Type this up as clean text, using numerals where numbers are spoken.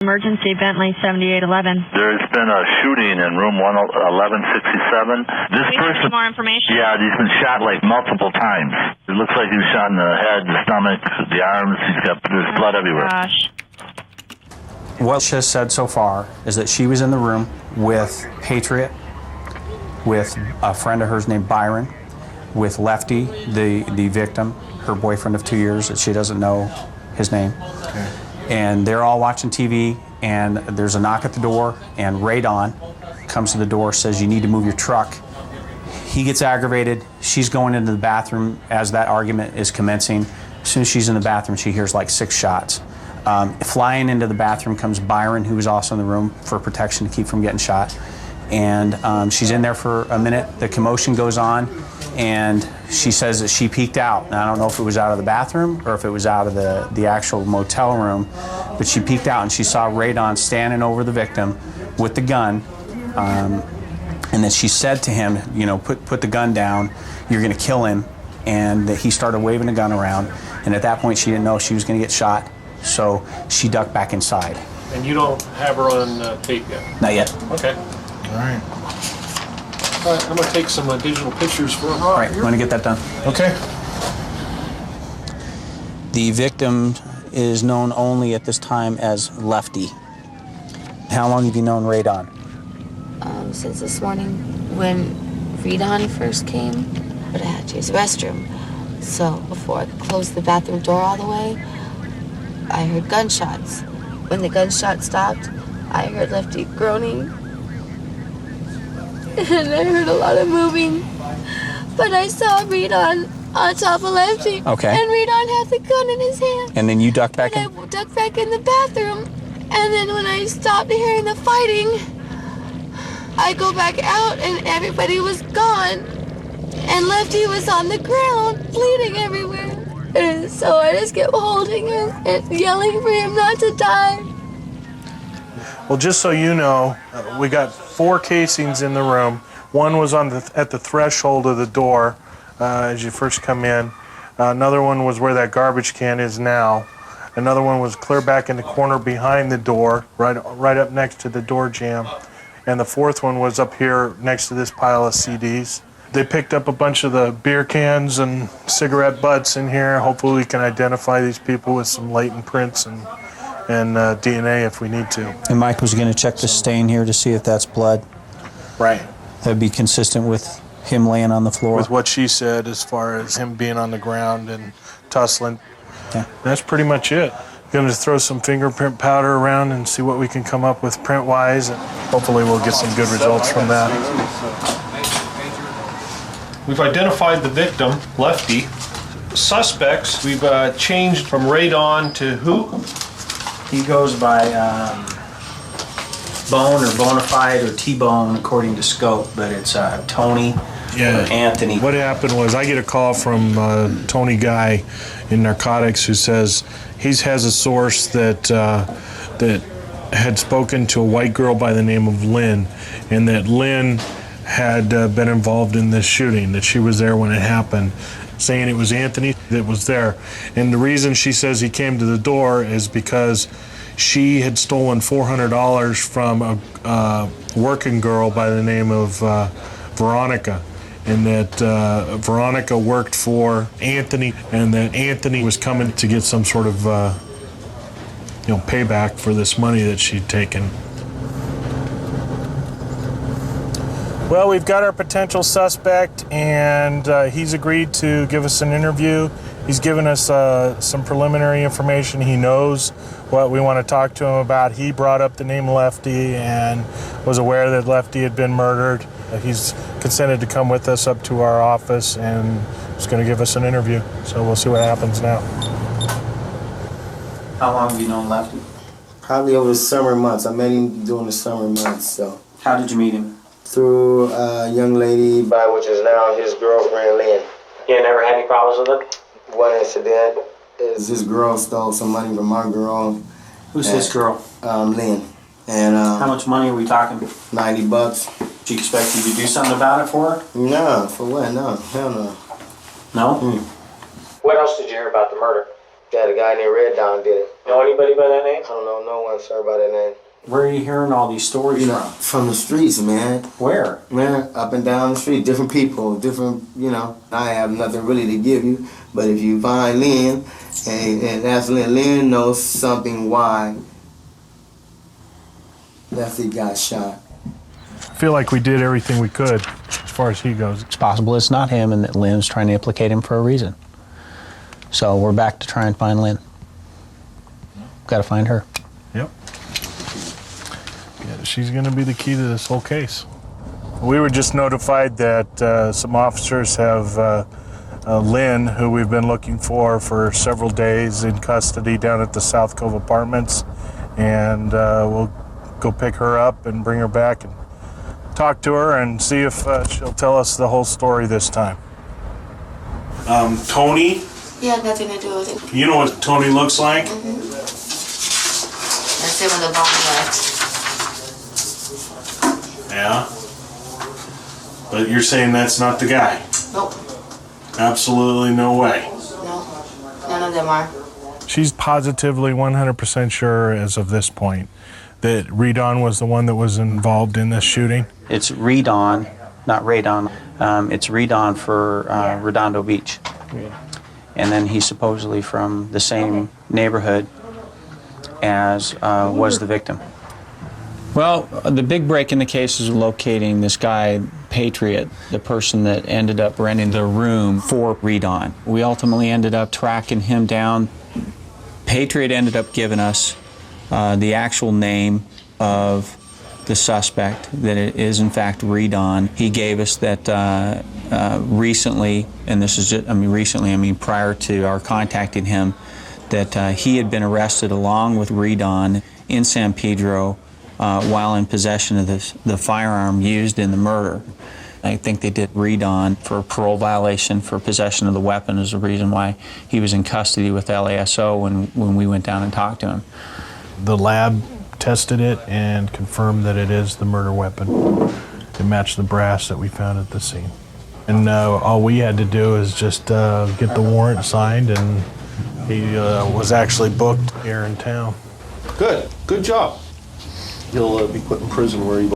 Emergency, Bentley 7811. There's been a shooting in room 1167. This person, more information? Yeah, he's been shot like multiple times. It looks like he was shot in the head, the stomach, the arms. There's blood everywhere. Gosh. What she has said so far is that she was in the room with Patriot, with a friend of hers named Byron, with Lefty, the victim, her boyfriend of 2 years that she doesn't know his name. Okay. And they're all watching TV, and there's a knock at the door, and Radon comes to the door, says, "You need to move your truck." He gets aggravated. She's going into the bathroom as that argument is commencing. As soon as she's in the bathroom, she hears like 6 shots. Flying into the bathroom comes Byron, who was also in the room for protection to keep from getting shot. And she's in there for a minute. The commotion goes on, and she says that she peeked out. And I don't know if it was out of the bathroom or if it was out of the actual motel room, but she peeked out and she saw Radon standing over the victim with the gun. And then she said to him, you know, put the gun down, you're gonna kill him. And that he started waving a gun around. And at that point, she didn't know she was gonna get shot. So she ducked back inside. And you don't have her on tape yet? Not yet. Okay. All right. All right, I'm going to take some digital pictures for her. All right, I'm going to get that done. Okay. The victim is known only at this time as Lefty. How long have you known Radon? Since this morning when Radon first came, but I had to use the restroom. So before I could close the bathroom door all the way, I heard gunshots. When the gunshot stopped, I heard Lefty groaning. And I heard a lot of moving. But I saw Radon on top of Lefty. Okay. And Radon had the gun in his hand. And then you ducked back in? I ducked back in the bathroom. And then when I stopped hearing the fighting, I go back out and everybody was gone. And Lefty was on the ground, bleeding everywhere. And so I just kept holding him and yelling for him not to die. Well, just so you know, we got 4 casings in the room. One was at the threshold of the door as you first come in. Another one was where that garbage can is now. Another one was clear back in the corner behind the door, right up next to the door jamb. And the 4th one was up here next to this pile of CDs. They picked up a bunch of the beer cans and cigarette butts in here. Hopefully we can identify these people with some latent prints and DNA if we need to. And Mike was going to check the stain here to see if that's blood. Right. That'd be consistent with him laying on the floor. With what she said as far as him being on the ground and tussling. Yeah. That's pretty much it. Going to throw some fingerprint powder around and see what we can come up with print-wise, and hopefully we'll get some good results from that. We've identified the victim, Lefty. Suspects, we've changed from Radon to who? He goes by Bone or Bonafide or T-Bone according to scope, but it's Tony or Anthony. What happened was I get a call from Tony Guy in narcotics who says he has a source that had spoken to a white girl by the name of Lynn, and that Lynn had been involved in this shooting, that she was there when it happened, saying it was Anthony that was there. And the reason she says he came to the door is because she had stolen $400 from a working girl by the name of Veronica, and that Veronica worked for Anthony, and that Anthony was coming to get some sort of payback for this money that she'd taken. Well, we've got our potential suspect, and he's agreed to give us an interview. He's given us some preliminary information. He knows what we want to talk to him about. He brought up the name Lefty and was aware that Lefty had been murdered. He's consented to come with us up to our office, and he's going to give us an interview. So we'll see what happens now. How long have you known Lefty? Probably over the summer months. I met him during the summer months. So. How did you meet him? Through a young lady, which is now his girlfriend, Lynn. You never had any problems with it? One incident is this girl stole some money from our girl. Who's this girl? Lynn. And how much money are we talking? $90. Do you expect you to do something about it for her? No, for what? No, hell no. No? What else did you hear about the murder? Yeah, the guy named Red Don did it. Know anybody by that name? I don't know no one, sir, by that name. Where are you hearing all these stories From the streets, man. Where? Man, up and down the street, different people, different, I have nothing really to give you, but if you find Lynn and ask Lynn knows something why Lefty got shot. I feel like we did everything we could as far as he goes. It's possible it's not him and that Lynn's trying to implicate him for a reason. So we're back to try and find Lynn. Got to find her. Yep. Yeah, she's going to be the key to this whole case. We were just notified that some officers have Lynn, who we've been looking for several days, in custody down at the South Cove Apartments, and we'll go pick her up and bring her back and talk to her and see if she'll tell us the whole story this time. Tony? Yeah, nothing to do with it. You know what Tony looks like? Mm-hmm. That's it when the bomb left. Yeah. But you're saying that's not the guy? Nope. Absolutely no way. No. None of them are. She's positively 100% sure as of this point that Redon was the one that was involved in this shooting. It's Redon, not Radon. It's Redon for Redondo Beach. And then he's supposedly from the same neighborhood as was the victim. Well, the big break in the case is locating this guy, Patriot, the person that ended up renting the room for Redon. We ultimately ended up tracking him down. Patriot ended up giving us the actual name of the suspect, that it is in fact Redon. He gave us that recently, and this is just, recently, prior to our contacting him, that he had been arrested along with Redon in San Pedro while in possession of the firearm used in the murder. I think they did Redon for a parole violation for possession of the weapon is the reason why he was in custody with LASO when we went down and talked to him. The lab tested it and confirmed that it is the murder weapon. It matched the brass that we found at the scene. And all we had to do is just get the warrant signed, and he was actually booked here in town. Good job. He'll be put in prison where he